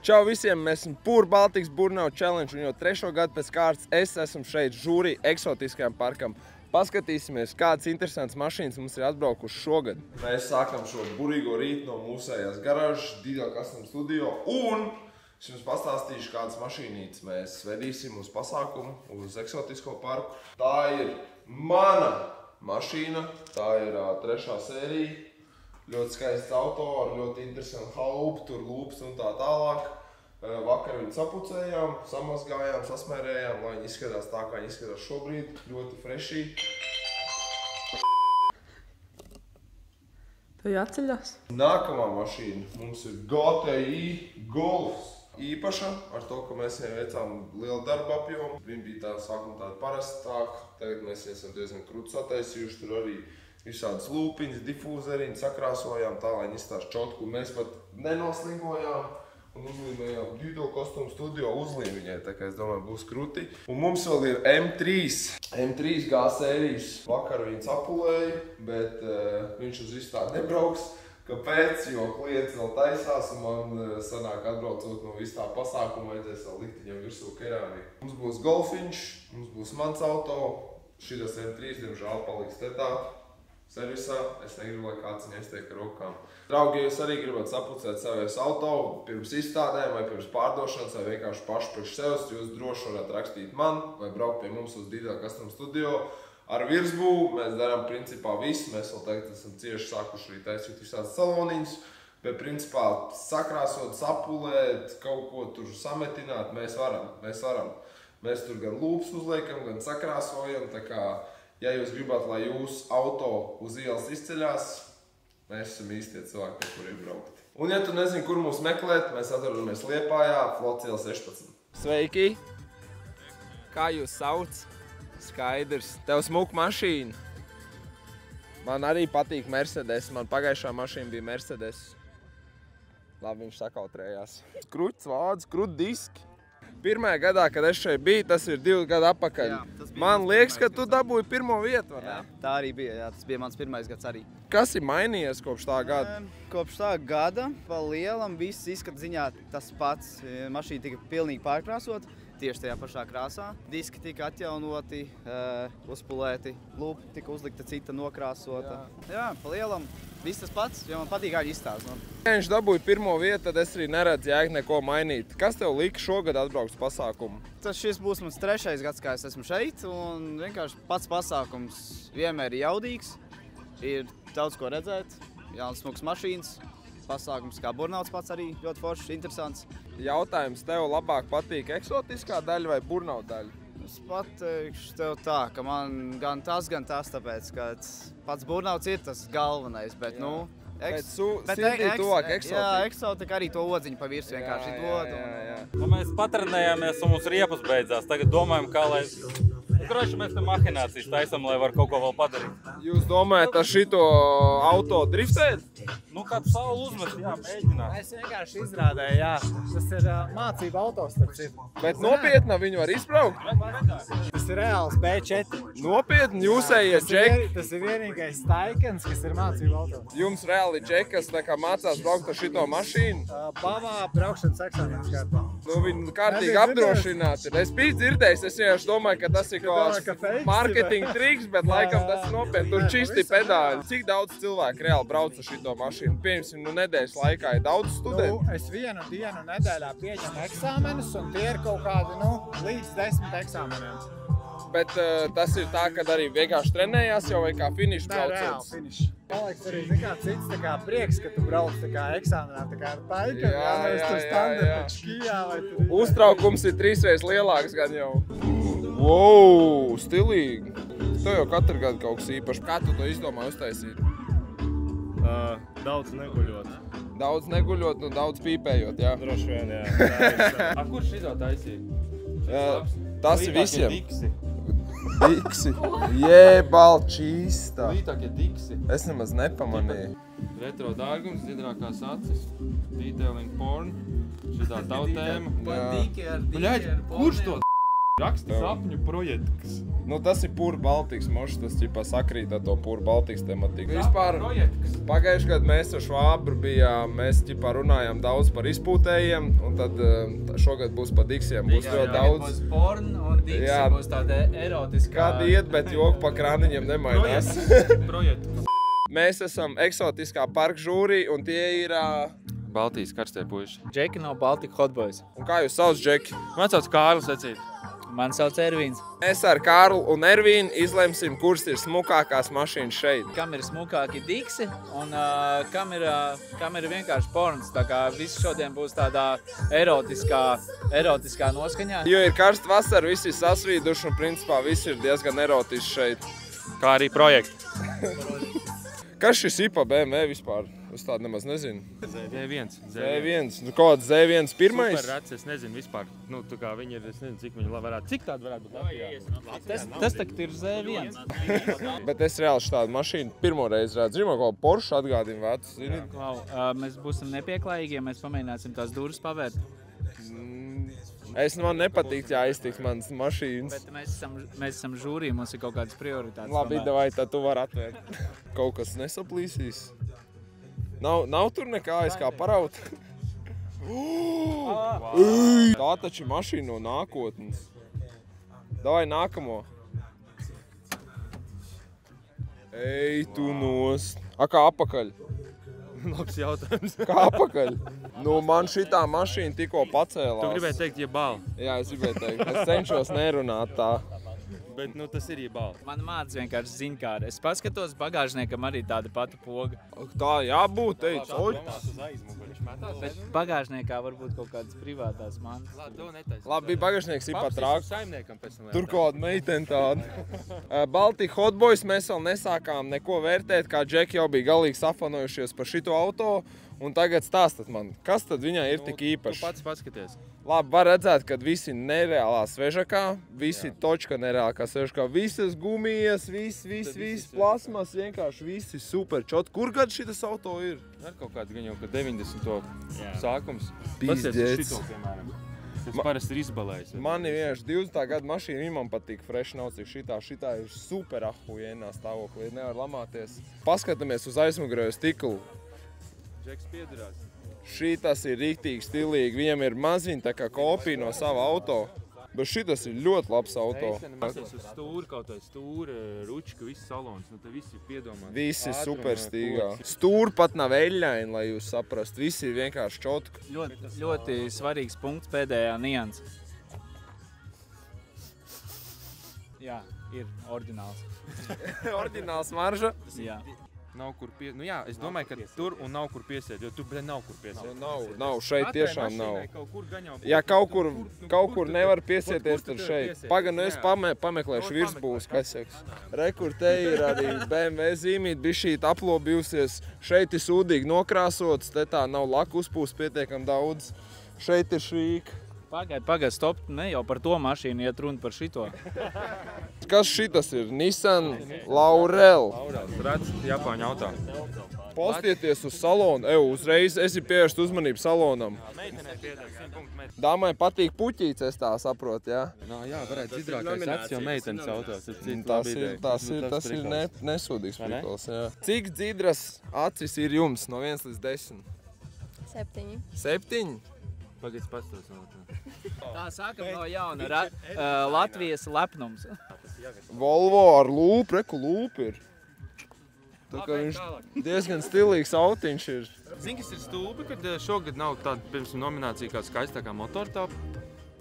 Čau visiem, mēs esam Pure Baltics Burnout Challenge un jau 3. gadu pēc kārtas es esmu šeit žūrī eksotiskajam parkam. Paskatīsimies, kādas interesantas mašīnas mums ir atbraukuši šogad. Mēs sākam šo burīgo rītu no mūsējās garāžas, Dīdel Custom Studio un es jums pastāstīšu, kādas mašīnītes mēs vedīsim uz pasākumu, uz eksotisko parku. Tā ir mana mašīna, tā ir 3. sērija. Ļoti skaists auto ar ļoti interesantu haubu, tur lūpas un tā tālāk. Vakar viņu sapucējām, samazgājām, sasmērējām, lai viņi izskatās tā, kā viņi izskatās šobrīd. Ļoti frešī. Tu jāceļās? Nākamā mašīna mums ir GTI Golfs. Īpaša ar to, ka mēs viņai veicām lielu darbu apjomu. Viņa bija tā sākuma tāda parastāka. Tagad mēs esam diezgan krūtis attaisījuši. Tur arī visādas lūpiņas, difūzeriņas sakrāsojām tā, lai viņi izstāst čotku. Mēs pat nenoslingojām un uzlīmējām Dīdel Custom Studio uzlīmiņai, tā kā es domāju būs kruti. Un mums vēl ir M3 G sērijas. Vakar viņu apulēja, bet viņš uz izstādi nebrauks. Kāpēc? Jo klients vēl taisās un man sanāk atbraucot no visu tā pasākuma, vajadzēs vēl likt viņam virsū kerāmi. Mums būs golfiņš, mums būs mans auto. Šitas M3, diemžēl, paliks te tā. Servisā. Es negribu, lai kāds viņu aiztiek ar rokām. Draugi, ja jūs arī gribat sapucēt savies auto pirms izstādēm vai pirms pārdošanas vai vienkārši paši priekš sevis, jūs droši varat rakstīt man vai braukt pie mums uz Dīdel Custom Studio. Ar virsbūvu mēs darām principā visu. Mēs vēl tagad esam cieši sākuši arī taisīt visādas saloniņus, bet principā sakrāsot, sapulēt, kaut ko tur sametināt, mēs varam. Mēs tur gan lūpas uzliekam, gan sakrāsojam, tā kā ja jūs gribat, lai jūsu auto uz ielas izceļās, mēs esam īstie cilvēki, pie kuriem braukt. Un ja tu nezini, kur mūs meklēt, mēs atrodamies Liepājā, Flots iela 16. Sveiki! Kā jūs sauc? Skaidrs. Tev smuka mašīna. Man arī patīk Mercedes. Man pagājušā mašīna bija Mercedes. Labi, viņš sakautrējās. Kruķis vāds, krut diski. Pirmajā gadā, kad es šeit biju, tas ir 2 gadu atpakaļ. Man liekas, ka tu dabūji pirmo vietu, vai ne? Jā, tā arī bija, jā. Tas bija mans pirmais gads arī. Kas ir mainījies kopš tā gada? Kopš tā gada pa lielam viss izskata ziņā tas pats. Mašīna tika pilnīgi pārkrāsot, tieši tajā pašā krāsā. Diski tika atjaunoti, uzpulēti, lūpa tika uzlikta cita nokrāsota. Jā, pa lielam viss tas pats, jo man patīk, kā viņi izstāsta. Ja viņš dabūja pirmo vietu, tad es arī neredzu jēgu neko mainīt. Kas tev lika šogad atbraukt pasākumu? Šis būs mans 3. gads, kā es esmu šeit, un vienkārši pats pasākums vienmēr ir jaudīgs. Ir daudz ko redzēt, jaunas smukas mašīnas, pasākums kā Burnauts pats arī ļoti foršs, interesants. Jautājums, tev labāk patīk eksotiskā daļa vai Burnaut daļa? Es pateikšu tev tā, ka man gan tas, tāpēc, ka pats Burnauts ir tas galvenais, bet sirdī tuvāk eksotika. Jā, eksotika arī to odziņu pa virsmu vienkārši dod. Nu, mēs patrenējāmies un mums riepus beidzās. Tagad domājam, kā lai... Droši mēs tam mahinācijas taisam, lai var kaut ko vēl padarīt. Jūs domājat ar šito auto driftēt? Nu, kādu saulu uzmest, jā, mēģināt. Es vienkārši izrādēju, jā. Tas ir mācība autos, starp citu. Bet nopietni viņu var izbraukt? Tas ir reāls B4. Nopietni, jūsējie džeki? Tas ir vienīgais Taikens, kas ir mācība autos. Jums reāli džekas mācās braukt ar šito mašīnu? Bavā braukšanas eksāmenes kārtā. Nu, viņi kārtīgi apdrošināti. Es biju dzirdējis, es vienkārši domāju, ka tas ir marketinga triks, bet laikam tas ir nopietni. Tur čisti pedāļi. Cik daudz cilvēku reāli brauc ar šito mašīnu? Piemēram, nedēļas laikā ir daudz studentu. Es vienu dienu nedēļā pieņemu eksāmenus, un tie ir kaut kādi, līdz 10 eksāmeniem. Bet tas ir tā, kad arī vienkārši trenējās jau vai kā finišu braucot? Tā reāli finišu. Paliks arī cits prieks, ka tu brauc eksāmenā ar Taikenu, nevis tur standarta škijā vai tur. Uztraukums ir 3 reizes lielāks gan jau. Wow, stilīgi. Tev jau katru gadu kaut kas īpaši. Kā tu to izdomā uztaisīt? Daudz neguļot. Daudz neguļot un daudz pīpējot, jā? Droši vien, jā. A, kurš šito taisīja? Tas ir visiem. Diksi. Jebal čīstā. Lītākie diksi. Es nemaz nepamanīju. Retro dārgums, zidrākās acis, detailing porn, šitā tautēma. Diki ar Bļaļ, kurš to Raksta sapņu projekts. Nu, tas ir Pūra Baltikas mošs, tas ķipā sakrīt ar to Pūra Baltikas tematiku. Vispār projekts. Pagājuši gadu mēs ar Švābru bijām, mēs ķipā runājām daudz par izpūtējiem, un tad šogad būs pa diksiem, būs ļoti daudz. Būs porn un diksi būs tāda erotiskā. Kad iet, bet joku pa krāniņiem nemainās. Projekts. Mēs esam eksotiskā parka žūrī, un tie ir... Baltijas karstie puiši. Džeki no Baltic Hot Boys. Un kā jūs sauc, Džeki? Man sauc Kārlis vecīt. Man sauc Ervīns. Mēs ar Kārlu un Ervīnu izlemsim, kuras ir smukākās mašīnas šeit. Kam ir smukāki diksi un kam ir vienkārši porns. Tā kā viss šodien būs tādā erotiskā noskaņā. Jo ir karsta vasara, visi ir sasvīduši un principā viss ir diezgan erotiski šeit. Kā arī projekti. Kas šis IPA BMW vispār? Es tādu nemaz nezinu. Z1. Z1. Nu, kāds Z1 pirmais? Super rats, es nezinu vispār. Nu, tā kā viņi ir, es nezinu, cik viņi varētu. Cik tādu varētu būt Latvijā? Tas tagad ir Z1. Bet es reāli šādu mašīnu pirmo reizi redzu. Zinu, ko Porsche atgādina vecu, zini? Mēs būsim nepieklājīgi, ja mēs pamēģināsim tās durvis pavērt. Man nepatīk, ja aiztiks manas mašīnas. Bet mēs esam žūrī, mums ir kaut kādas prioritātes. Labi, vai tad tu vari atvērt. Kaut kas nesaplīsīs. Nav tur nekā aiz kā paraut. Tā taču ir mašīna no nākotnes. Davai nākamo. Ej, tu nost. Kā apakaļ? Labs jautājums. Kā apakaļ? Nu, man šitā mašīna tikko pacēlās. Tu gribēji teikt, ja bal. Jā, es gribēju teikt. Es cenšos nerunāt tā. Bet, nu, tas ir jebal. Man māc vienkārši ziņkāri. Es paskatos, bagāžniekam arī tāda pati poga. Tā jābūt, ej, coļ. Bet bagāžniekā var būt kaut kādas privātās mantas. Labi, bija bagāžnieks ir pat rāk. Saimniekam pēc tam. Tur kaut kāda meitene tāda. Baltic Hot Boys mēs vēl nesākām neko vērtēt, kā Džeki jau bija galīgi safanojušies par šito auto. Un tagad stāstat man, kas tad viņai ir tik īpaši? Tu pats paskaties. Labi, var redzēt, ka visi nereālā svežakā, visi točka nereālā svežakā, visas gumijas, viss plasmas, vienkārši visi super čot. Kur gadu šitas auto ir? Ar kaut kādu gan jau, ka 90. sākums. Pizdiets. Šito, piemēram. Tas parasti ir izbalējis. Man ir vienkārši 20. gada mašīna, viņam patīk fresh nav cik šitā ir super ahujienā stāvoklī, nevar lamāties. Paskatāmies uz aizmugurējo stiklu. Džeks piedarās. Šitas ir riktīgi stilīgi, viņam ir maziņa tā kā kopija no sava auto. Bet šitas ir ļoti labs auto. Mācies uz stūri, kaut vai stūri, ručka, viss salons, nu te visi ir piedomāti. Visi super stīgā. Stūri pat nav eļļaini, lai jūs saprast, visi ir vienkārši čotki. Ļoti svarīgs punkts pēdējā nianses. Jā, ir oriģināls. Oriģināls marža? Jā. Nav kur nu jā, es domāju, ka tur un nav kur piesiet, jo tur nav kur piesiet. Nav, šeit tiešām nav. Kaut kur gan jau... Ja kaut kur nevar piesieties, tad šeit. Paga, nu es pameklēšu virsbūs, kas saks. Rekur te ir arī BMW zīmīt, bišķīt aplobījusies. Šeit ir sūdīgi nokrāsots, te tā nav laku uzpūst pietiekam daudz. Šeit ir švīka. Pagaid, stop, ne jau par to mašīnu iet runa par šito. Kas šitas ir? Nissan Laurel. Rats, Japāņu autā. Postieties uz salonu. Uzreiz esi pievērst uzmanību salonam. Meitenē piedara 100 punktu meitene. Dāmai patīk puķīts, es tā saprotu, jā? Jā, varētu dzidrākais acis jau meitenes autās. Tas ir nesūdīgs prikals, jā. Cik dzidras acis ir jums no 1 līdz 10? 7. 7? Pagaidz pastos vēl. Tā sākam no jauna. Latvijas lepnums. Volvo ar lūpu, reku lūpu ir. Tā kā viņš diezgan stilīgs autiņš ir. Zini, kas ir stulbi, kad šogad nav tāda, pirms nominācija kā skaistākā motortaupa?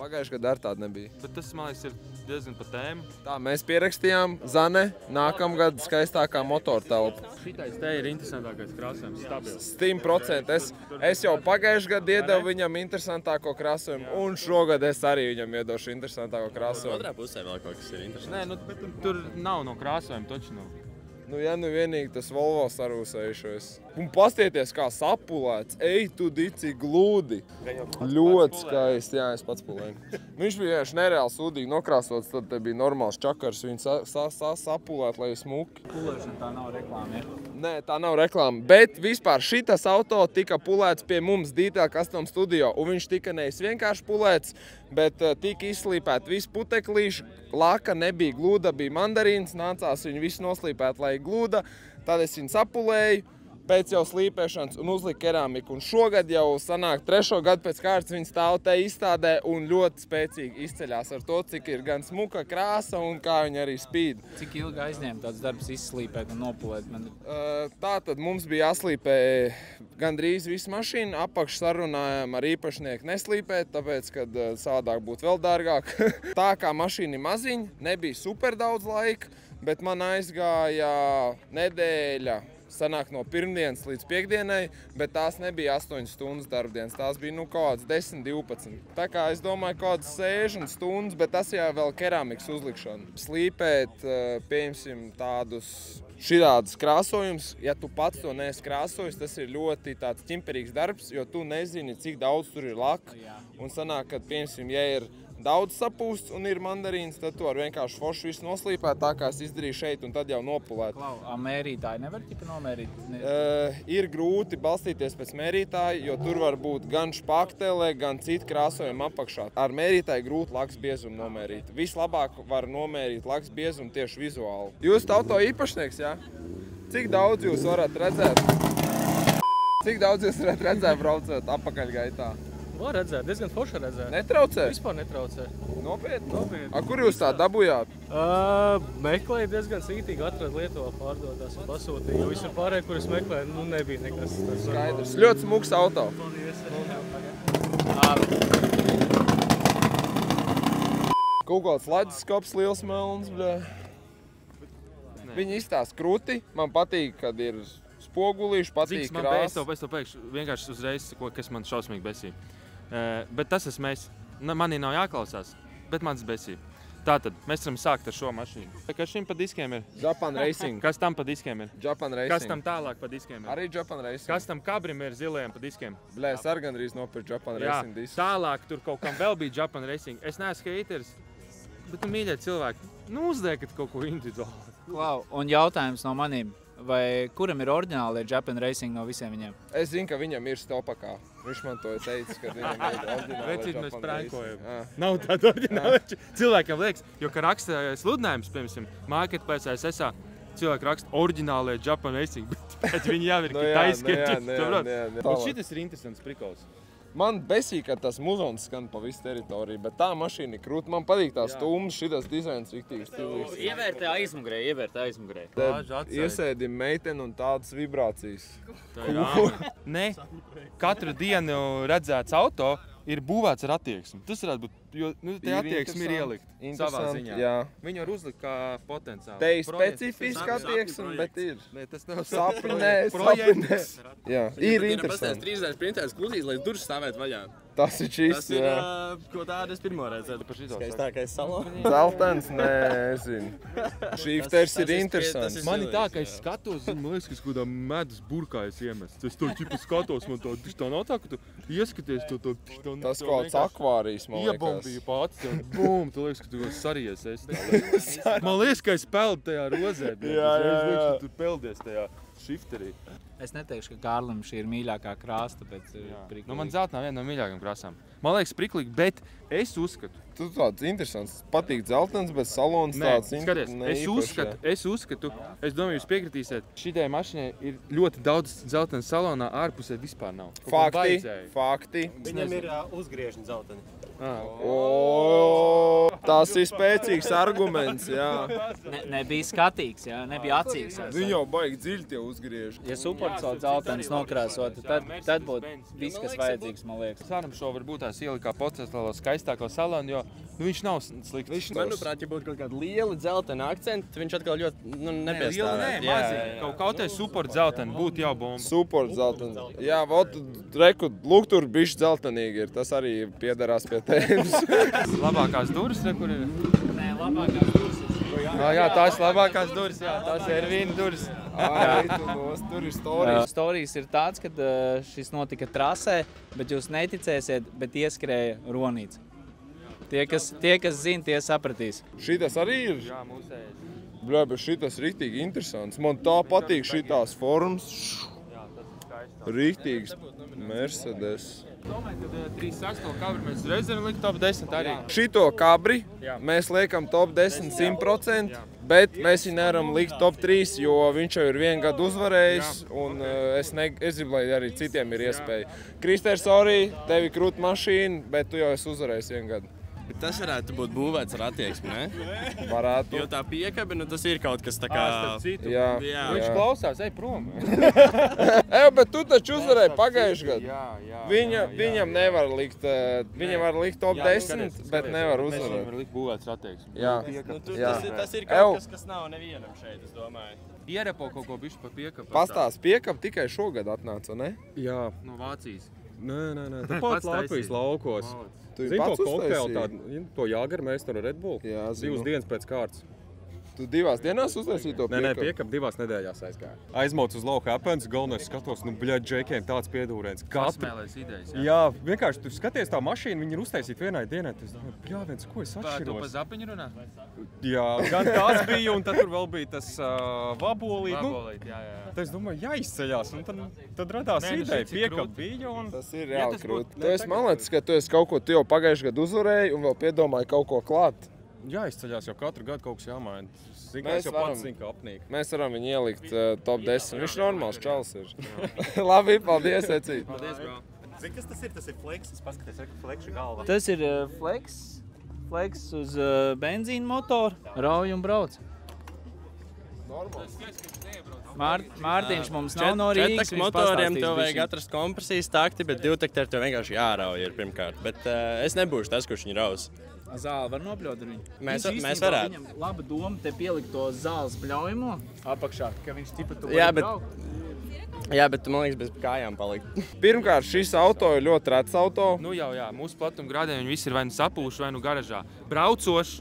Pagājuši gadu ar tādu nebija. Bet tas, man liekas, ir diezgan pa tēmu. Tā, mēs pierakstījām Zane, nākamgad skaistākā motortelpa. Šitais te ir interesantākais krāsojums, stabils. 100%. Es jau pagājuši gadu iedevu viņam interesantāko krāsojumu, un šogad es arī viņam iedošu interesantāko krāsojumu. Otrā pusē vēl kaut kas ir interesants. Nē, nu, tur nav no krāsojuma, taču nav. Nu, ja nu vienīgi tas Volvo sarūsējušos. Un pastieties, kā sapulēts. Ej, tu dici glūdi. Ļoti skaisti, jā, es pats pulēju. Viņš bija vienkārši nereāli sūdīgi nokrāsots, tad te bija normāls čakars. Viņi sapulēt, lai smuki. Pulēšana tā nav reklāma, ja? Nē, tā nav reklāma, bet vispār šitas auto tika pulēts pie mums Detail Custom Studio, un viņš tika nevis vienkārši pulēts, bet tika izslīpēt visu puteklīšu, laka nebija glūda, bija mandarīns, nācās viņu visu noslīpēt, lai glūda, tad es viņu sapulēju pēc jau slīpēšanas un uzliku keramiku, un šogad jau sanāk 3. gadu pēc kārtas viņa stāv te izstādē un ļoti spēcīgi izceļās ar to, cik ir gan smuka krāsa un kā viņa arī spīd. Cik ilgi aizņēma tāds darbs izslīpēt un nopulēt? Tātad mums bija jāslīpē gandrīz visu mašīnu, apakš sarunājām ar īpašnieku neslīpēt, tāpēc, kad savādāk būtu vēl dārgāk. Tā kā mašīna ir maziņa, nebija super daudz laika, bet man aizgāja nedēļa. Sanāk no pirmdienas līdz piekdienai, bet tās nebija 8 stundas darbdienas, tās bija kaut kāds 10-12. Tā kā es domāju, kaut kāds 60 stundas, bet tas jau vēl keramikas uzlikšana. Slīpēt, pieņemsim tādus šitādus krāsojumus, ja tu pats to neesi krāsojis, tas ir ļoti tāds ķimperīgs darbs, jo tu nezini, cik daudz tur ir laka. Un sanāk, kad, pieņemsim, ja ir daudz sapūsts un ir mandarīns, tad tu var vienkārši forši visu noslīpēt, tā kā es izdarīju šeit, un tad jau nopulēt. Mērītāji nevar tikai nomērīt? Ir grūti balstīties pēc mērītāja, jo tur var būt gan špaktelē, gan citi krāsojumi apakšā. Ar mērītāju grūti laks biezumu nomērīt. Vislabāk var nomērīt laks biezumu tieši vizuāli. Jūs auto īpašnieks, jā? Cik daudz jūs varat redzēt? Cik daudz jūs varat redzēt braucot apakaļgaitā? Var redzēt, diezgan forši redzēt. Netraucē? Vispār netraucē. Nopietni? Nopietni. Kur jūs tā dabujāt? Meklēju diezgan sītīgi, atradu Lietuvā pārdotās un pasūtīju. Jo visur pārējie, kur es meklēju, nebija nekas. Skaidrs. Ļoti smuks auto. Kaut kāds leduskops liels melns, bļā. Viņi izstāst kruti. Man patīk, kad ir spogulīši, patīk krāsa. Es tev pēkšu vienkārši uzreiz, kas man šausmīgi besīja. Bet tas esmu es. Manī nav jāklausās, bet mans besīja. Tātad, mēs varam sākt ar šo mašīnu. Kas šim pa diskiem ir? Japan Racing. Kas tam pa diskiem ir? Japan Racing. Kas tam tālāk pa diskiem ir? Arī Japan Racing. Kas tam kabrim ir zilajiem pa diskiem? Bļā, es arī gandrīz nopirku Japan Racing disku. Tālāk tur kaut kam vēl bija Japan Racing. Es neesmu haters, bet mīļie cilvēki, uzliekat kaut ko individuāli. Klau, un jautājums no maniem. Vai kuram ir oriģināli Japan Racing no visiem viņiem? Es zinu, ka viņam ir stopakā. Viņš man to teica, ka viņam ir oriģināli Vecīt, mēs Japan prankojam. Racing. Nav tāda oriģināla. Cilvēkam liekas, jo, ka raksta sludinājums, piemēram, Marketplace SSA, cilvēki raksta oriģinālie Japan Racing, bet viņi jau ir taiskie. Un šitas ir interesants prikols. Man besīk, ka tas muzons skan pa visu teritoriju, bet tā mašīna ir krūta. Man patīk tās stūmas, šitas dizains riktīgi stilīgs. Ievērtē aizmugurē. Iesēdi meiteni un tādas vibrācijas. Ne, katru dienu redzēts auto ir būvēts ar attieksmi. Tas varētu būt, jo te attieksmi ir ielikt savā ziņā. Jā. Viņu var uzlikt kā potenciāli. Te ir specifiska attieksme, bet ir. Nē, tas nav sapnē. Jā, ir interesanti. 3D printēs klūzīs, lai durvis stāvētu vaļā. Tas ir čists, jā. Ko tādu es pirmo redzēju. Skaistākais salons. Zeltens, nē, es zinu. Šifters ir interesants. Man ir tā, ka es skatos, man liekas, ka es kādā medus burkā es iemests. Es to ķipa skatos, man tā nav tā, ka tu ieskaties to. Tas kāds akvārijas, man liekas. Iebombīju pats, un bum, tu liekas, ka tu saries esi. Man liekas, ka es peldu tajā rozē. Jā. Tu peldies tajā šifterī. Es neteikšu, ka Kārlim šī ir mīļākā krāsa, tāpēc priklīgi. Nu, man zeltnā viena no mīļākajām krāsām. Man liekas priklīgi, bet es uzskatu. Tu tāds interesants. Patīk zeltens, bet salons tāds skaties, es uzskatu, es domāju, jūs piekritīsiet, šitai mašīnai ir ļoti daudz zeltens salonā, ārpusē vispār nav. Fakti. Viņam ir uzgriežņi zelteni. Tas ir spēcīgs arguments, jā. Nebija skatīgs, jā, nebija acīgs. Viņi jau baigi dziļi tie uzgriež. Ja supports vēl zeltenis nokrāsot, tad būtu viss, kas vajadzīgs, man liekas. Sāram šo varbūt tās ielikā potenciālo skaistāko salonu, jo viņš nav slikts. Manuprāt, ja būtu kaut kāda liela dzeltena akcenta, viņš atkal ļoti nepiestāvētu. Kaut kāds support zelteni būtu jau bomba. Support zelteni. Jā, reku, lūk, tur bišķi dzeltenīgi ir. Tas arī piederās pie tēmas. Labākās durvis, kur ir? Nē, labākās durvis ir. Jā, tās labākās durvis, jā, tās ir Ervīna durvis. Tur ir storijas. Storijas ir tāds, ka šis notika trasē, bet jūs neticēsiet, bet ieskrēja ronīts. Tie, kas zina, tie sapratīs. Šitas arī ir? Jā, mūsējais. Bļā, bet šitas riktīgi interesants. Man tā patīk šitās formas. Jā, tas ir skaisti. Riktīgs Mercedes. Domāju, ka 36. kabri mēs reiz varam likt top 10 arī. Šito kabri Jā. mēs liekam top 10 100%, bet mēs viņu nevaram likt top 3, jo viņš jau ir 1 gadu uzvarējis, un es gribu, lai arī citiem ir iespēja. Krister, sorry, tevi krūt mašīna, bet tu jau esi uzvarējis 1 gadu. Tas varētu būt būvēts ar attieksmi, ne? Varētu. Jo tā piekabe, nu tas ir kaut kas tā kā... Jā. Viņš klausās, ej prom. Bet tu taču uzvarēji pagājuši gadu. Jā. Viņam nevar likt, viņam var likt top 10, bet nevar uzvarēt. Mēs varam likt būvēts ar attieksmi. Jā. Tas ir kaut kas, kas nav nevienam šeit, es domāju. Ierepo kaut ko bišķi pa piekabu. Pastāst, piekab tikai šogad atnāca, ne? Jā. No Vācijas. Nē. Tāpat Latvijas laukos. Tu Zini pats to kokteili uztaisīji? tādu, to Jāgermeisteru Red Bull? Jā, zinu. 2 dienas pēc kārtas. Tu 2 dienās uztaisīji to piekabu? Nē, piekab 2 nedēļās aizgāja. Aizmauc uz lauka apens, galvenais skatos, nu, bļaļ, džekiem tāds piedūrēns. Pasmēlēs idejas, jā. Jā, vienkārši tu skaties tā mašīna, viņi ir uztaisīti vienai dienai. Tu domā, bļāviens, ko es Tu pa atšķiros? zapiņu runā? Jā, gan tas bija, un tad tur vēl bija tas vabolīt. Vabolīt, jā. Tad es domāju, jāizceļās, un tad radās Nē, nu, ideja, šits ir piekab krūti. bija, un... Tas ir Ja reāli tas krūti. būtu- Tu esi malēcis, ka tu esi kaut ko, tu jau pagājuši gadu uzvarēji un vēl piedomāji kaut ko klāt. Jāizceļās, jo katru gadu kaut kas jāmaina. Mēs Es jau varam. pats zinu, ka apnīk. Mēs varam viņu ielikt top 10. Viņš normāls čals ir. Labi, paldies, Ecīt. Paldies, bro. Zini, kas tas ir? Tas ir fleks. Es paskaties, ka flekšu galva. Tas ir flex uz benzīna motoru, rauj un brauc. Mārtiņš mums nav no Rīgas. Četrak motoriem tev vajag atrast kompresijas takti, bet 2 takti ar tev vienkārši jārauj ir pirmkārt. Bet es nebūšu tas, kurš viņu raus. Zāli var nopļaut ar viņu. Mēs Viņš īstenībā, varētu. Viņam laba doma te pielikt to zāles pļaujamo apakšā, ka viņš tipa tu Jā, vari bet- braukt. Jā, bet tu, man liekas, bez kājām palikt. Pirmkārt, šis auto ir ļoti rets auto. Nu jau, jā, mūsu platuma grādiem viņi visi ir vai nu sapūši, vai nu garažā. Braucošs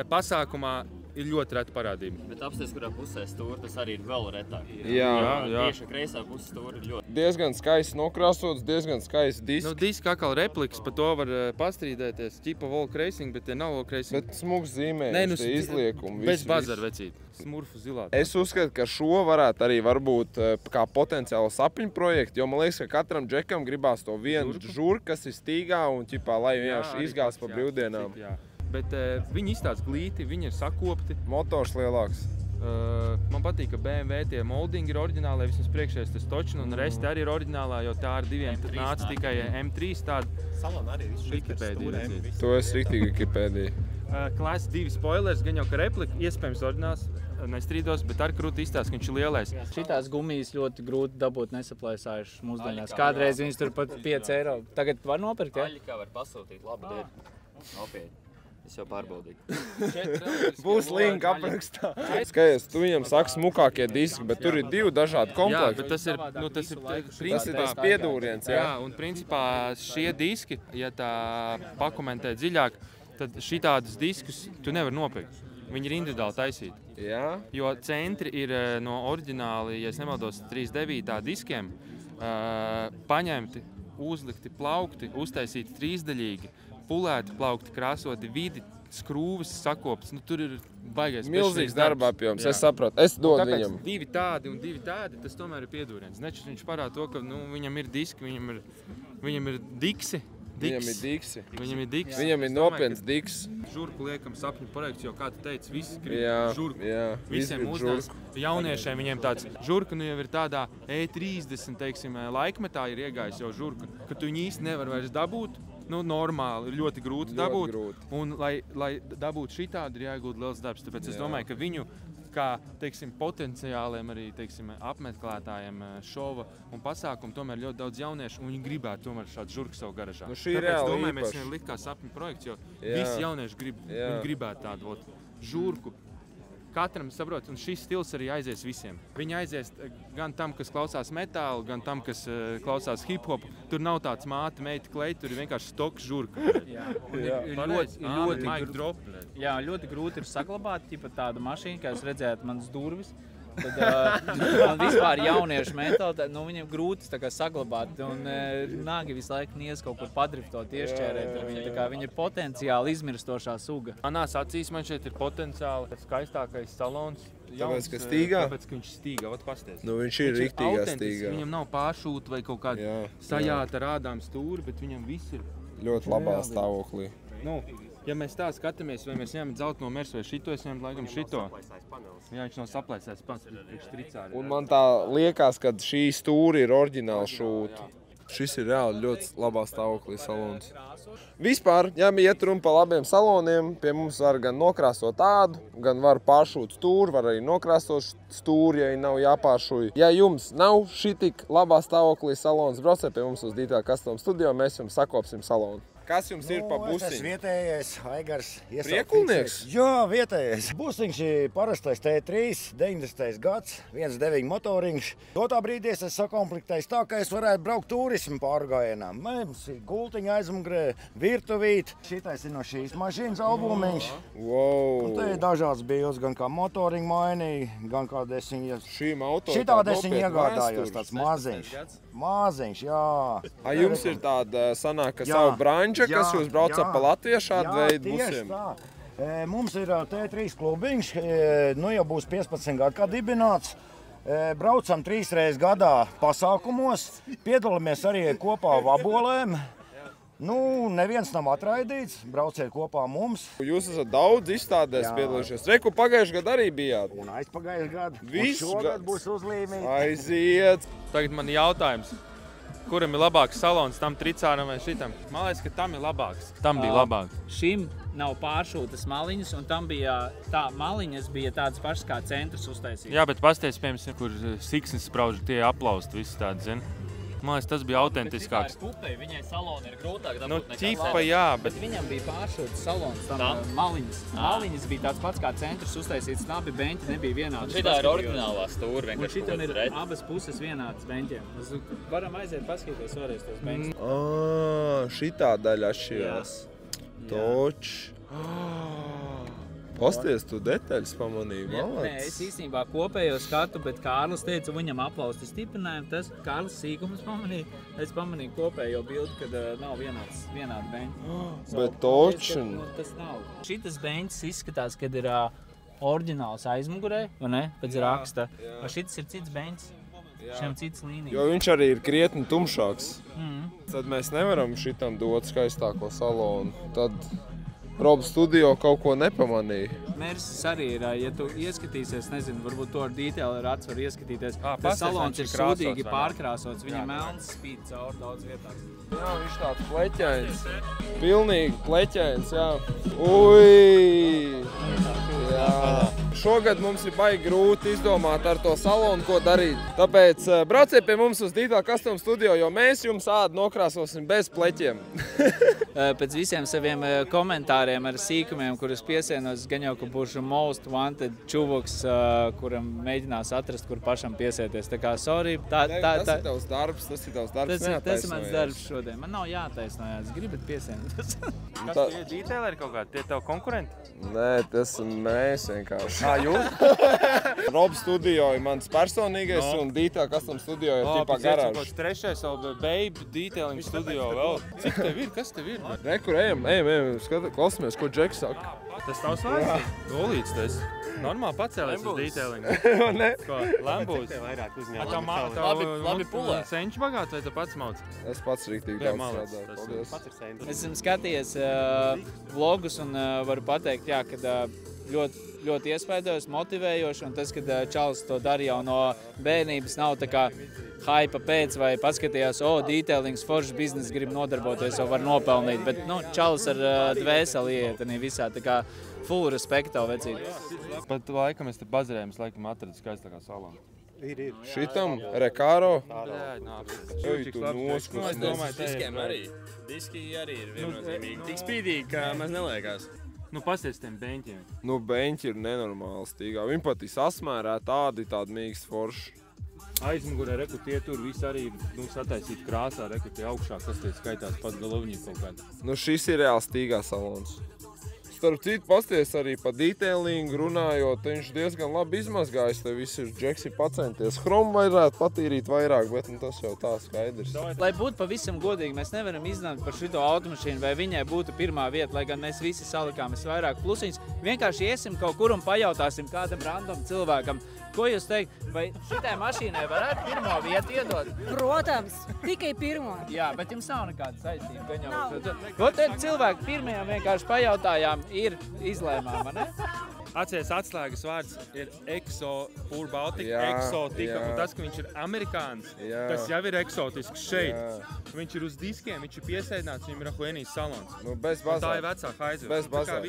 pasākumā ir ļoti reta parādība. Bet apstāties, kurā pusē stūri, tas arī ir vēl retāk. Jā. Tieši kreisā pusē stūri ir ļoti. Diezgan skaisti nokrāsots, diezgan skaisti disks. Nu, diski atkal repliks, par to var pastrīdēties. Ķipa Volk Racing, bet tie nav Volk Racing. Bet smuks zīmējums, tie izliekumi. Bez viss, bazara viss. vecīt. Smurfu zilā. Es uzskatu, ka šo varētu arī varbūt kā potenciālu sapņu projektu, jo man liekas, ka katram džekam gribās to vienu žurku, kas ir stīgā un ķipā, lai vienkārši izgās pa brīvdienām. Jā. Bet viņi izstāsta glīti, viņi ir sakopti. Motors lielāks. Man patīk, ka BMW tie moldingi ir oriģināli, vismaz priekšējais tas točina, un resti arī ir oriģinālā, jo tā ar diviem tad nāca tikai M3 tāda. Salonā arī viss Wikipēdija redzīt. To es riktīgi Wikipēdija. Klāsts 2 spoilers, gan jau ka replika, iespējams oriģināls, nestrīdos, bet ar krūti izstāsta, ka viņš ir lielais. Šitās gumijas ļoti grūti dabūt nesaplēsājušas mūsdienās. Kādreiz viņas tur pat 5 eiro. Tagad var nopirkt, ja? Aļikā var pasūtīt, labi der. Nopietni. Es jau pārbaudīju. Būs link aprakstā. Skaties, tu viņam saki smukākie diski, bet tur ir 2 dažādi Jā, komplekti. bet tas ir, nu, tas ir Tas ir tas piedūriens, jā. Jā, un principā šie diski, ja tā pakomentē dziļāk, tad šitādus diskus tu nevar nopirkt. Viņi ir individuāli taisīti. Jā. Jo centri ir no oriģināli, ja es nemaldos, 3.9 diskiem paņemti, uzlikti plaukti, uztaisīti trīsdaļīgi, pulēti plaukti, krāsoti vidi, skrūves sakoptas. Nu, tur ir baigais Milzīgs darba apjoms, es sapratu. Es dodu viņam. Tāpēc 2 tādi un 2 tādi, tas tomēr ir piedūriens. Nečus viņš parāda to, ka viņam ir diski, viņam ir diksi. Viņam ir diksi. Viņam ir diks. Viņam ir nopietns diks. Žurku liekam sapņu projekts, jo, kā tu teici, visi grib Jā, žurku. jā, Visiem visi grib mūsdienās jauniešiem viņiem tāds žurka nu jau ir tādā E30, teiksim, laikmetā ir iegājis jau žurka, ka tu viņu īsti nevar vairs dabūt. Nu, normāli, ir ļoti grūti dabūt. Un, lai dabūtu šitādu, ir jāiegūt liels darbs. Tāpēc es domāju, ka viņu, kā teiksim, potenciāliem arī teiksim, apmeklētājiem šova un pasākumu, tomēr ļoti daudz jauniešu, un viņi gribētu tomēr šādu žurku savu garažā. Nu, šī ir Tāpēc reāli domāju, mēs īpaša. viņam likt kā sapņu projekts, jo Jā. visi jaunieši grib, Jā. viņi gribētu tādu žurku. katram, saprot, un šis stils arī aizies visiem. Viņi aizies gan tam, kas klausās metālu, gan tam, kas klausās hip-hopu. Tur nav tāds māte, meita, kleit, tur ir vienkārši stoks žurka. Ļoti grūti ir saglabāt tādu mašīnu, kā jūs redzējāt manas durvis. Tad man vispār jauniešu mentalitāte, viņiem grūti saglabāt, un nāgi visu laiku nies kaut kur padriftot, iešķērēt. Viņi ir potenciāli izmirstošā suga. Manās acīs man šeit ir potenciāli skaistākais salons. Tāpēc, ka stīgā? Tāpēc, ka viņš stīgā, pasties. Viņš ir riktīgā stīgā. Viņam nav pāršūta vai kaut kāda sajāta rādām stūri, bet viņam viss ir ļoti labā stāvoklī. Ja mēs tā skatāmies, vai mēs ņemam dzeltno mers vai šito, es ņemu laikam šito. Jā, viņš nav saplēsēs pats, priekš tricāri. Un man tā liekas, ka šī stūri ir oriģināli šūta. Šis ir reāli ļoti labā stāvoklī salons. Vispār, ja iet runa par labiem saloniem, pie mums var gan nokrāsot tādu, gan var pāršūt stūri, var arī nokrāsot stūri, ja nav jāpāršuj. Ja jums nav šī tik labā stāvoklī salons, brauciet pie mums uz Dītā Custom Studio, mēs jums sakopsim salonu. Kas jums ir pa busiņu? Es esmu vietējais, Aigars. Priekulnieks? Jā, vietējais. Busiņš ir parastais T3, 90. gads, 1.9 motoriņš. Dotā brīdī es sakomplektēju tā, ka es varētu braukt turismu pārgājienām. Mums ir gultiņa aizmugurē, virtuvīt. Šitais ir no šīs mašīnas albumiņš. Un te ir dažāds bildes, gan kā motoriņu mainīja, gan kāda es viņu... Šitāda es viņu iegādājos, tāds maziņš. Maziņš, jā. Jums ir tāda sanāka savu branča, kas jūs braucat pa latviešādu veidu busiem? Jā, tieši tā. Mums ir T3 klubiņš, jau būs 15 gadu kā dibināts. Braucam 3 reizes gadā pasākumos, piedalāmies arī kopā vabolēm. Neviens nav atraidīts, brauciet kopā mums. Jūs esat daudz izstādēs piedalījušies. Reku pagājuši gadu arī bijāt. Un aizpagājuši gadu. Un šogad būs uzlīmīgi. Aiziet. Tagad man ir jautājums. Kuram ir labāks salons, tam tricāram vai šitam? Man liekas, ka tam ir labāks. Tam bija labāk. Šim nav pāršūtas maliņas, un tam bija maliņas bija tādas pašas kā centrs uztaisīt. Jā, bet pasties, piemēram, kur siksnis sprauž, tie aplausti visi tādi, zini. Man liekas, tas bija autentiskāks. Viņai saloni ir grūtāk dabūt nekā ķipa, jā, bet viņam bija pāršūtas salons, tam maliņas. Maliņas bija tāds pats kā centrs uztaisīts, tā bija beņķi, nebija vienādas. Šitā ir oriģinālā stūra, vienkārši. Un šitam ir abas puses vienādas beņķiem. Mēs varam aiziet paskatīties vēlreiz tos beņķus. Šitā daļa atšķirās. Toč. Pasties, tu detaļas pamanīji, malāc. Nē, es īstenībā kopējo skatu, bet Kārlis teica, viņam aplausti stiprinājumu. Tas Kārlis sīkums pamanīja. Es pamanīju kopējo bildi, kad nav vienāda beņķa. Bet toči. Tas nav. Šitas beņķis izskatās, kad ir oriģināls aizmugurē, vai ne? Pēc raksta. Šitas ir cits beņķis. Šiem cits līnijas. Jo viņš arī ir krietni tumšāks. Tad mēs nevaram šitam dot skaistāko salonu. Tad Rob Studio kaut ko nepamanīja. Mersis arī ir, ja tu ieskatīsies, nezinu, varbūt to ar dītēlu ar acu var ieskatīties. Tas salons ir sūdīgi pārkrāsots, viņa melns spīd cauri daudz vietās. Jā, viņš tāds pleķains. Pilnīgi pleķains, jā. Ui! Jā. Šogad mums ir baigi grūti izdomāt ar to salonu, ko darīt. Tāpēc brauciet pie mums uz Dītā Custom Studio, jo mēs jums ādu nokrāsosim bez pleķiem. Pēc visiem saviem komentāriem ar sīkumiem, kurus piesienos, gan jau, ka būšu most wanted čuvoks, kuram mēģinās atrast, kur pašam piesieties. Tā kā, sorry. Tas ir tavs darbs, tas ir Tas ir mans darbs šodien. Man nav jātaisnojās, gribat piesienot. Kas tie dītēli ir kaut kādi? Tie tavu konkurenti? Nē, tas mēs vienkārši. Jūs? Rob Studio ir mans personīgais un Dītā Custom Studio ir tipā garāžs. Trešais vēl Babe Detailing Studio vēl. Cik tev ir? Kas tev ir? Rekur, ejam, klausamies, ko Džeks saka. Tas tavs vārds? Golīts tas. Normāli pacēlies uz detailingu. Ne? Ko? Lambūs? Cik tev vairāk uzņēmumi? Labi pulē. Senču bagāt vai tu pats mauc? Es pats rīktīgi daudz strādāju. Paldies. Pats ir senču. Es esmu skatījies vlogus un varu pateikt, jā, kad ļoti iespaidojos, motivējoši, un tas, kad Čalis to darīja jau no bērnības, nav tā kā hypa pēc, vai paskatījās, detailings, foršs biznes, grib nodarboties, jau var nopelnīt, bet, Čalis ar dvēseli ieiet, visā, tā kā full respekt tev, vecīt. Pat laikam es te bazarējums, laikam atradu skaistākā salonu. Ir. Šitam, Rekāro. Ej, tu noskus. Es domāju, diskiem arī. Diski arī ir viennozīmīgi. Tik spīdīgi, ka mēs neliekās. Nu, pasties tiem beņķiem. Nu, beņķi ir nenormāli stīgā. Viņi pat ir sasmērēti tādi mīksti forši. Aizmugurē, reku, tie tur visi arī ir sataisīti krāsā, reku, tie augšā, kas tie skaitās pat galovņi kaut kādā. Nu, šis ir reāli stīgā salons. Starp citu, pasties arī pa detailingu runājot, viņš diezgan labi izmazgājis, te viss ir Džeksi pacenties. Chromu varētu patīrīt vairāk, bet tas jau tā skaidrs. Lai būtu pavisam godīgi, mēs nevaram izlemt par šito automašīnu, vai viņai būtu pirmā vieta, lai gan mēs visi salikām vairāk plusiņus. Vienkārši iesim kaut kur un pajautāsim kādam random cilvēkam, ko jūs teikt, vai šitai mašīnai varētu pirmo vietu iedot? Protams, tikai pirmo. Jā, bet jums nav nekāda saistība. Ko te cilvēki pirmajam vienkārši pajautājām, ir izlēmām, ne? Atceries, atslēgas vārds ir Exo, Pure Baltica, eksotika, un tas, ka viņš ir amerikāns, tas jau ir eksotisks šeit. Viņš ir uz diskiem, viņš ir piesēdināts, viņam ir ahuenijas salons. Nu, bez bazām. Tā ir vecāka aizvērt. Bez bazām.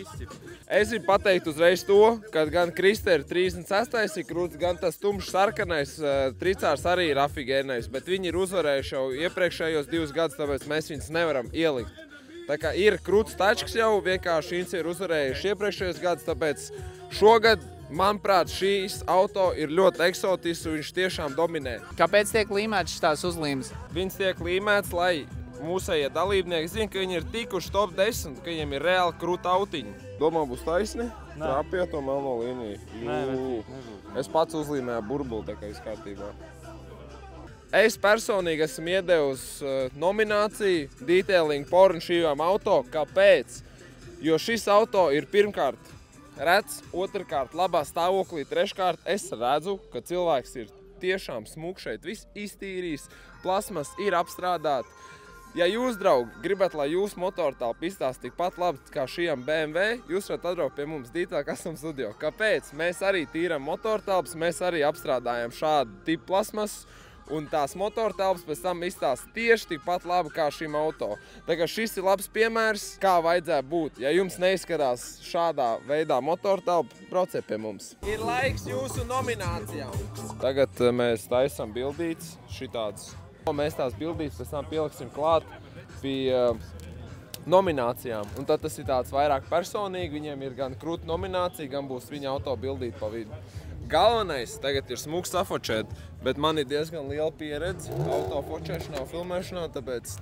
Es gribu pateikt uzreiz to, ka gan Kristēra 36. ir krūts, gan tas tumšs sarkanais tricārs arī ir afigēnais, bet viņi ir uzvarējuši jau iepriekšējos 2 gadus, tāpēc mēs viņus nevaram ielikt. Tā kā ir krūts tačks jau, vienkārši viņš ir uzvarējuši iepriekšējos gadus, tāpēc šogad, manuprāt, šīs auto ir ļoti eksotisks un viņš tiešām dominē. Kāpēc tiek līmēts šitās uzlīmes? Viņas tiek līmēts, lai mūsējie dalībnieki zina, ka viņi ir tikuši top 10, ka viņiem ir reāli krūta autiņi. Domā, būs taisni? Trāpiet to melno līniju. Nē, es pats uzlīmēju burbuli, tā kā viss kārtībā. Es personīgi esmu iedevusi nomināciju Detailing porn šīvām auto. Kāpēc? Jo šis auto ir pirmkārt rets, otrkārt labā stāvoklī, treškārt es redzu, ka cilvēks ir tiešām smūgs šeit, viss iztīrījis, plasmas ir apstrādāt. Ja jūs, draugi, gribat, lai jūsu motortelpa izstāsta tikpat labi kā šiem BMW, jūs varat atbraukt pie mums Detail Custom Studio. Kāpēc? Mēs arī tīram motortelpas, mēs arī apstrādājam šādu tipu plasmas, un tās motortelpas pēc tam izstāsta tieši tikpat labi kā šim auto. Tā kā šis ir labs piemērs, kā vajadzētu būt. Ja jums neizskatās šādā veidā motortelpa, brauciet pie mums. Ir laiks jūsu nominācijām. Tagad mēs taisam bildītes šitādas. Mēs tās bildītes pēc tam pieliksim klāt pie nominācijām. Un tad tas ir tāds vairāk personīgi, viņiem ir gan krūta nominācija, gan būs viņa auto bildīte pa vidu. Galvenais tagad ir smuks safočēt, bet man ir diezgan liela pieredze auto fočēšanā un filmēšanā, tāpēc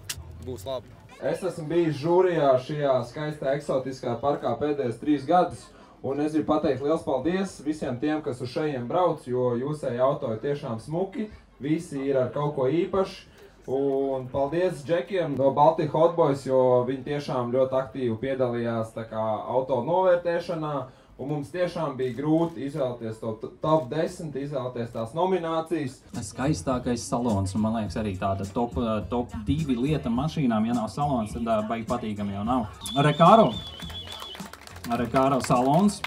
būs labi. Es esmu bijis žūrijā šajā skaistā eksotiskā parkā pēdējos 3 gadus, un es gribu pateikt liels paldies visiem tiem, kas uz šajiem brauc, jo jūsēji auto ir tiešām smuki, visi ir ar kaut ko īpaši. Un paldies Džekiem no Baltic Hot Boys, jo viņi tiešām ļoti aktīvi piedalījās auto novērtēšanā. Un mums tiešām bija grūti izvēlēties to top 10, izvēlēties tās nominācijas. Skaistākais salons, un man liekas arī tāda top 2 lieta mašīnām. Ja nav salons, tad baigi patīkami jau nav. Recaro salons.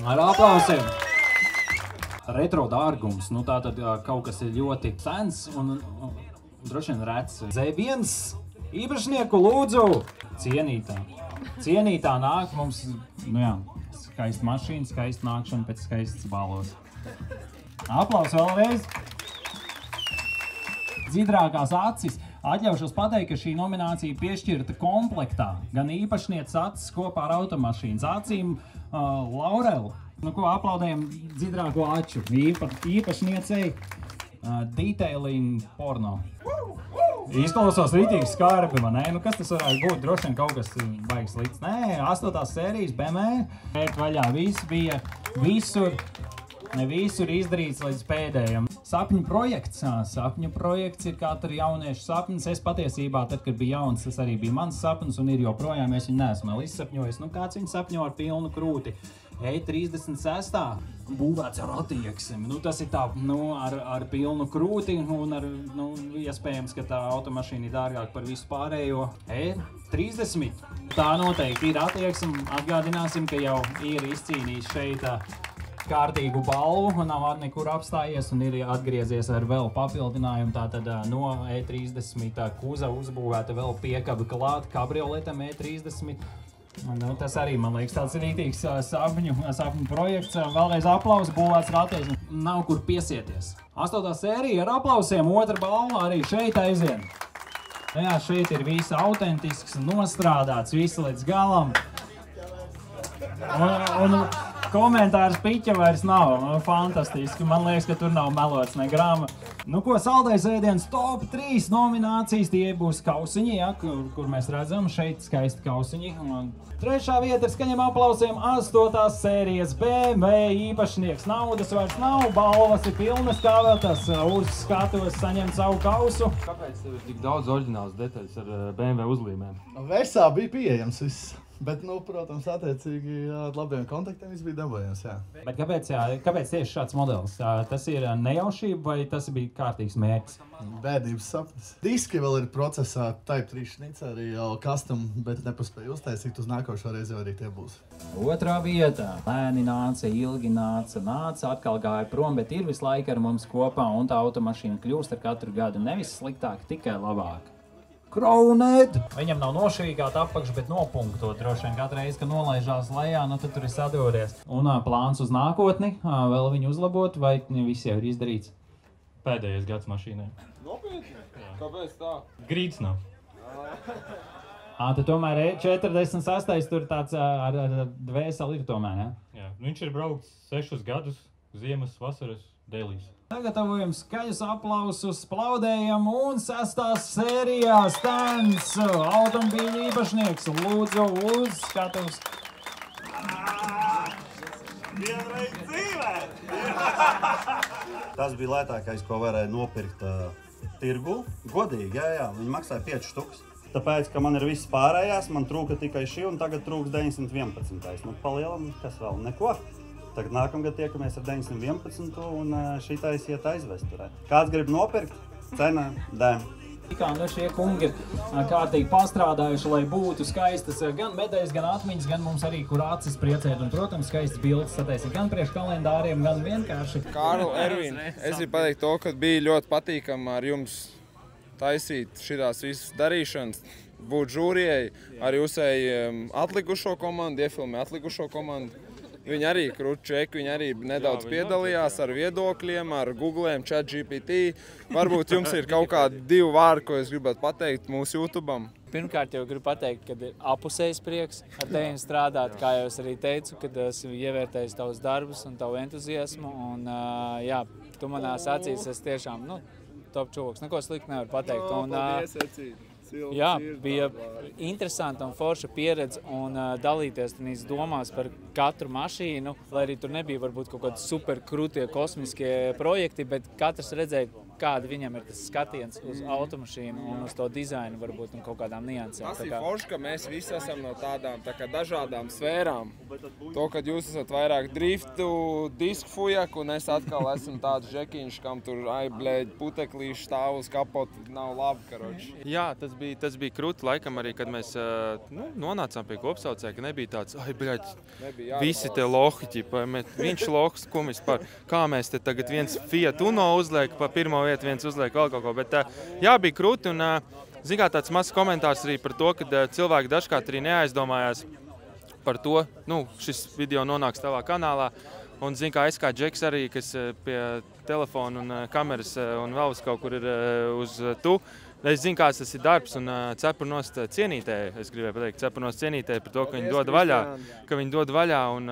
Ar aplausiem. Retro dārgums, nu tātad kaut kas ir ļoti sens un droši vien rets. Z1 īpašnieku lūdzu cienītā nāk mums, nu jā, skaista mašīna, skaista nākšana pēc skaistas balvas. Aplausi vēlreiz. Dzidrākās acis. Atļaušos pateikt, ka šī nominācija piešķirta komplektā. Gan īpašnieces acis kopā ar automašīnas acīm Laurelu. Nu ko, aplaudējam dzidrāko aču. Īpašniecei Detailing porno. Izklausās rītīgi skarbi, man ne? Nu kas tas varētu būt? Droši vien kaut kas baigs slikts. Nē, 8. sērijas BMW. Pēc vaļā viss bija visur izdarīts līdz pēdējiem. Sapņu projekts ir katra jauniešu sapnis. Es patiesībā, tad, kad biju jauns, tas arī bija mans sapnis un ir joprojām, es viņu neesmu vēl izsapņojis. Nu kāds viņu sapņo ar pilnu krūti? E36. Būvēts ar attieksmi. Nu, tas ir tā, ar pilnu krūti un ar, iespējams, ka tā automašīna ir dārgāk par visu pārējo. E30. Tā noteikti ir attieksme. Atgādināsim, ka jau ir izcīnījis šeit kārtīgu balvu un nav nekur apstājies un ir atgriezies ar vēl papildinājumu. Tātad no E30 kuza uzbūvēta vēl piekabi klāt kabrioletam E30. Tas arī, man liekas, tāds rītīgs sapņu projekts. Vēlreiz aplausi, būvēts ar attieksmi. Nav kur piesieties. 8. sērija ar aplausiem, 2. balva arī šeit aizien. Jā, šeit ir viss autentisks, nostrādāts, viss līdz galam. Un komentārs piķa vairs nav. Fantastiski. Man liekas, ka tur nav melots ne grama. Nu ko, saldais ēdiens top 3 nominācijas. Tie būs kausiņi, ja, kur mēs redzam. Šeit skaisti kausiņi. Trešā vieta ir skaņiem aplausiem 8. sērijas BMW īpašnieks. Naudas vairs nav, balvas ir pilnas, kā vēl tas uz skatuves saņemt savu kausu. Kāpēc tev ir tik daudz oriģinālas detaļas ar BMW uzlīmēm? Versā bija pieejams viss. Bet, protams, attiecīgi ar labiem kontaktiem viss bija dabūjams, jā. Bet kāpēc tieši šāds modelis? Tas ir nejaušība vai tas bija kārtīgs mērķis? Bēdības sapnis. Diski vēl ir procesā, Type 3 šnici arī jau custom, bet nepaspēju uztaisīt, uz nākošo reizi arī tie būs. Otrā vietā. Lēni nāca, ilgi nāca, atkal gāja prom, bet ir visu laiku ar mums kopā un tā automašīna kļūst ar katru gadu nevis sliktāk, tikai labāk. Crowned! Viņam nav nošķīgāta apakša, bet nopunktot droši vien katru reizi, kad nolaižās lejā, tad tur ir sadūries. Un plāns uz nākotni, vēl viņu uzlabot, vai viss jau ir izdarīts? Pēdējais gads mašīnai. Nopietni? Kāpēc tā? Grīds nav. Tad tomēr 46. tur tāds ar dvēseli ir tomēr, ne? Jā, viņš ir braucis 6 gadus, ziemas, vasaras, dēlīs. Skaļus aplausus, plaudējam un 6. sērijā Stans, automobīļu īpašnieks, lūdzu uz skatuves. Vienreiz dzīvē! Tas bija lētākais, ko varēja nopirkt tirgu. Godīgi, jā, viņi maksāja 5 štukas. Tāpēc, ka man ir viss pārējās, man trūka tikai šī un tagad trūks 911. Nu, palielam, kas vēl? Neko. Tagad nākamgad tiekamies ar 911 un šitais iet aizvesturē. Kāds grib nopirkt? Cena dēm. Nu šie kungi ir kārtīgi pastrādājuši, lai būtu skaistas gan medaļas, gan atmiņas, gan mums arī, kur acis priecēt. Un, protams, skaistas bildes sataisīt gan priekš kalendāriem, gan vienkārši. Kārl, Ervin, es gribu pateikt to, ka bija ļoti patīkami ar jums taisīt šitās visas darīšanas, būt žūrijai, arī uzēja atlikušo komandu, iefilmē atlikušo komandu. Viņi arī krūtčeki, viņi arī nedaudz piedalījās ar viedokļiem, ar Googlēm, ChatGPT. Varbūt jums ir kaut kādi 2 vārdi, ko es gribētu pateikt mūsu YouTube'am. Pirmkārt jau gribu pateikt, ka ir apusējs prieks ar tevi strādāt, kā jau es arī teicu, kad esmu ievērtējis tavus darbus un tavu entuziasmu. Un, jā, tu manās acīs esi tiešām, top čoks, neko slikti nevar pateikt. Paldies, Ecīt. Jā, bija interesanti un forša pieredze un dalīties tādās domās par katru mašīnu, lai arī tur nebija varbūt kaut kādi super krūtie kosmiskie projekti, bet katrs redzēja, kāda viņam ir tas skatiens uz automašīnu un uz to dizainu varbūt un kaut kādām niansēm. Tas ir forši, ka mēs visi esam no tādām dažādām sfērām. To, kad jūs esat vairāk driftu, disku fujak, un es atkal esmu tāds žekiņš, kam tur puteklīši stāv uz kapotu, nav labi, karoči. Jā, tas bija krūti laikam arī, kad mēs nonācām pie kopsaucēja, ka nebija tāds, visi te lohi, viņš lohs, ko mēs kā mēs te tagad viens Fiat Uno uzliek pa pirmo vietu, viens uzliek vēl kaut ko, bet jā, bija krūti un, zin kā, tāds mazs komentārs arī par to, ka cilvēki dažkārt arī neaizdomājās par to, šis video nonāks tavā kanālā, un zin kā, es kā Džeks arī, kas pie telefona un kameras un vēl kaut kur ir uz tu, es zinu, kāds tas ir darbs un cepurnost cienītēji, es gribēju pateikt, cepurnost cienītēji par to, ka viņi dod vaļā un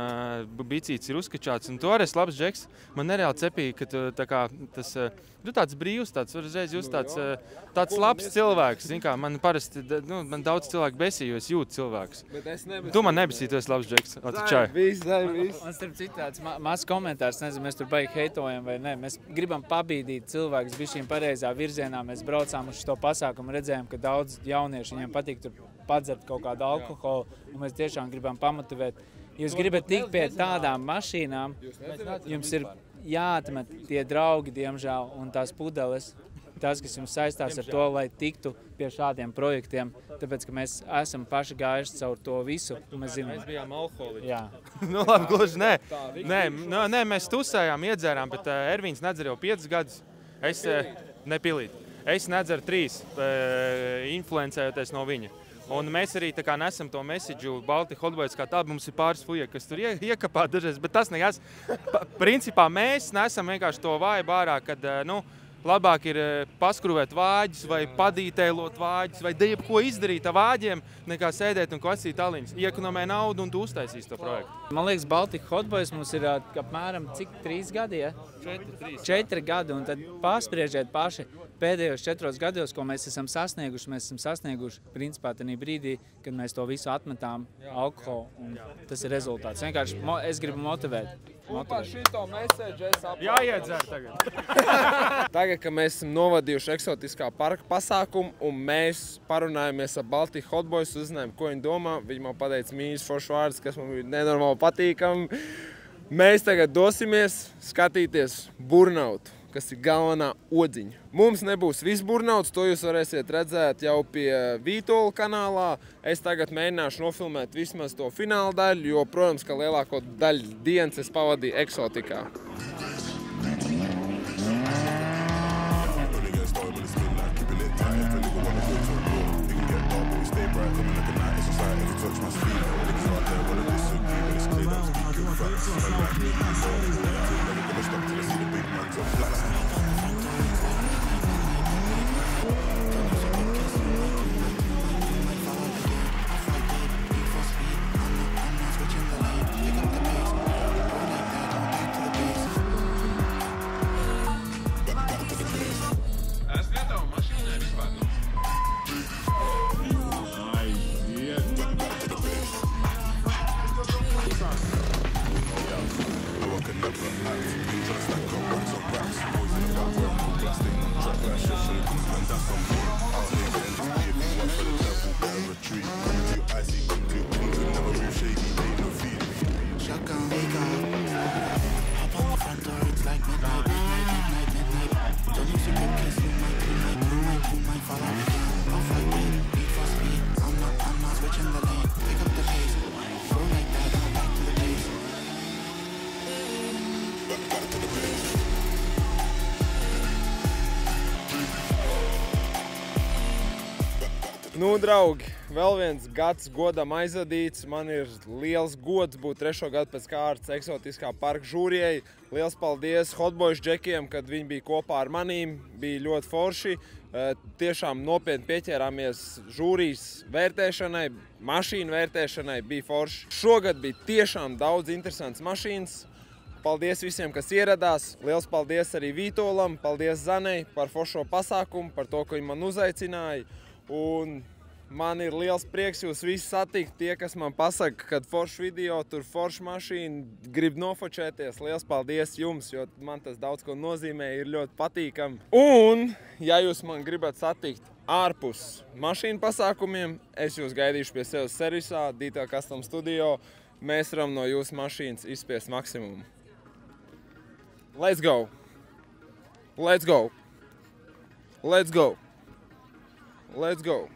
bicīts ir uzkačāts. Un to arī es labs Džeks, man nereāli cepīja, ka tu tāds brīvs, uzreiz jūs tāds labs cilvēks. Zin kā, man parasti, man daudz cilvēku besīja, jo es jūtu cilvēkus. Tu man nebesīji, tu esi labs Džeks. Viss. Un starp citu tāds mazs komentārs, nezinu, mēs tur baigi heitojam vai ne. Mēs gribam pabīdīt cilvēkus bišķiņ pareizā virzienā. Mēs braucām uz šo pasākumu, redzējām, ka daudz jaunieši viņiem patīk tur padzert kaut kādu alkoholu, un mēs tiešām gribam pamotivēt. Jūs gribat tikt pie tādām mašīnām, jums ir jāatmet tie draugi, diemžēl, un tās pudeles, tas, kas jums saistās ar to, lai tiktu pie šādiem projektiem, tāpēc, ka mēs esam paši gājuši caur to visu, un mēs zinām. Mēs bijām alkoholiķi. Jā. Labi, gluži, nē, mēs tusējām, iedzērām, bet Ervīns nedzer jau 5 gadus, es nepilīt. Es nedzeru 3, influencējoties no viņa. Un mēs arī tā kā nesam to messageu Balti Hotboys kā tādu, mums ir pāris fuja, kas tur iekapā dažreiz, bet tas nekas. Principā mēs nesam vienkārši to vāju bārā, kad, labāk ir paskrūvēt vāģus vai padītēlot vāģus vai jebko izdarīt ar vāģiem, nekā sēdēt un klasīt aliņus. Iekonomē naudu un tu uztaisīs to projektu. Man liekas, Baltika Hotboys mums ir apmēram cik 3 gadi, ja? 4 gadi, un tad pārspriežiet paši pēdējos 4 gados, ko mēs esam sasnieguši. Mēs esam sasnieguši principā tajā brīdī, kad mēs to visu atmetām alkoholu, un tas ir rezultāts. Vienkārši es gribu motivēt. Un par šito message es apmēram. Jāiedzer tagad. Tagad, kad mēs esam novadījuši eksotiskā parka pasākumu un mēs parunājamies ar Baltika Hotboys, uzzinājām, ko viņi domā. Viņi man pateica mīļus foršus vārdus, kas man bija nenormāli patīkami. Mēs tagad dosimies skatīties Burnautu, kas ir galvenā odziņa. Mums nebūs viss Burnauts, to jūs varēsiet redzēt jau pie Vītola kanālā. Es tagad mēģināšu nofilmēt vismaz to fināla daļu, jo, protams, ka lielāko daļu dienas es pavadīju eksotikā. Nu, draugi, vēl viens gads godam aizvadīts. Man ir liels gods būt 3. gadu pēc kārtas eksotiskā parka žūrijai. Liels paldies Hotboys džekiem, kad viņi bija kopā ar manīm. Bija ļoti forši. Tiešām nopietni pieķērāmies žūrijas vērtēšanai, mašīnu vērtēšanai. Bija forši. Šogad bija tiešām daudz interesants mašīnas. Paldies visiem, kas ieradās. Liels paldies arī Vītolam, paldies Zanei par foršo pasākumu, par to, ka viņi man uzaicināja. Un man ir liels prieks jūs visus satikt. Tie, kas man pasaka, kad foršs video, tur forša mašīna, grib nofočēties. Liels paldies jums, jo man tas daudz ko nozīmē, ir ļoti patīkami. Un, ja jūs man gribat satikt ārpus mašīnu pasākumiem, es jūs gaidīšu pie sevis servisā, Detail Custom Studio. Mēs varam no jūsu mašīnas izspiest maksimumu. Let's go! Let's go! Let's go! Let's go!